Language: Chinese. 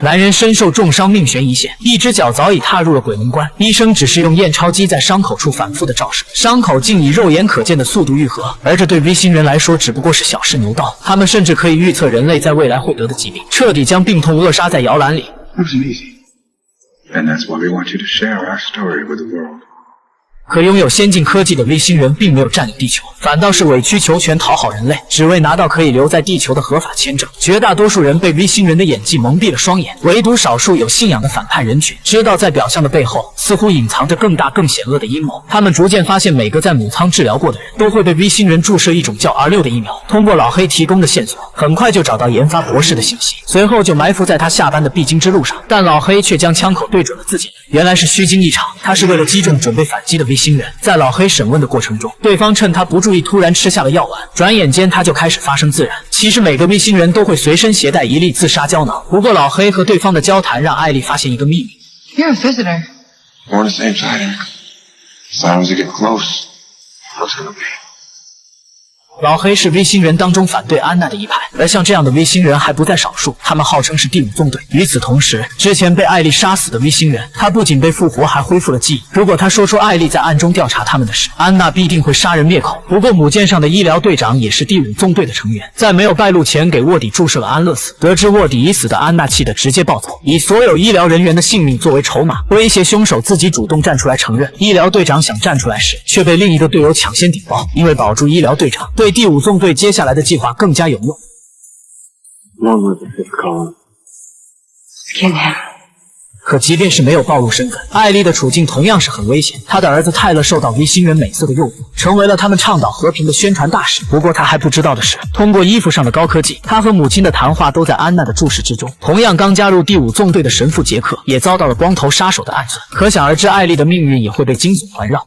男人身受重伤，命悬一线，一只脚早已踏入了鬼门关。医生只是用验钞机在伤口处反复的照射，伤口竟以肉眼可见的速度愈合。而这对 V 星人来说只不过是小试牛刀，他们甚至可以预测人类在未来会得的疾病，彻底将病痛扼杀在摇篮里。And that's why we want you to share our story with the world. 可拥有先进科技的 V 星人并没有占领地球，反倒是委曲求全讨好人类，只为拿到可以留在地球的合法签证。绝大多数人被 V 星人的演技蒙蔽了双眼，唯独少数有信仰的反叛人群知道在表象的背后似乎隐藏着更大更险恶的阴谋。他们逐渐发现，每个在母舱治疗过的人都会被 V 星人注射一种叫 R6 的疫苗。通过老黑提供的线索，很快就找到研发博士的信息，随后就埋伏在他下班的必经之路上。但老黑却将枪口对准了自己，原来是虚惊一场。他是为了击中准备反击的 V 星人。在老黑审问的过程中，对方趁他不注意突然吃下了药丸，转眼间他就开始发生自燃。其实每个 V 星人都会随身携带一粒自杀胶囊，不过老黑和对方的交谈让艾丽发现一个秘密。 You're a visitor. We're on the same side, Eric. As long as you get close, what's gonna be? 老黑是 V 星人当中反对安娜的一派，而像这样的 V 星人还不在少数，他们号称是第5纵队。与此同时，之前被艾丽杀死的 V 星人，他不仅被复活，还恢复了记忆。如果他说出艾丽在暗中调查他们的事，安娜必定会杀人灭口。不过母舰上的医疗队长也是第5纵队的成员，在没有败露前给卧底注射了安乐死。得知卧底已死的安娜气得直接暴走，以所有医疗人员的性命作为筹码，威胁凶手自己主动站出来承认。医疗队长想站出来时，却被另一个队友抢先顶包，因为保住医疗队长，对第5纵队接下来的计划更加有用。 Long live the fifth column. Kill him. 可即便是没有暴露身份，艾丽的处境同样是很危险。她的儿子泰勒受到 V 星人美色的诱惑，成为了他们倡导和平的宣传大使。不过他还不知道的是，通过衣服上的高科技，他和母亲的谈话都在安娜的注视之中。同样刚加入第5纵队的神父杰克也遭到了光头杀手的暗算，可想而知，艾丽的命运也会被惊悚环绕。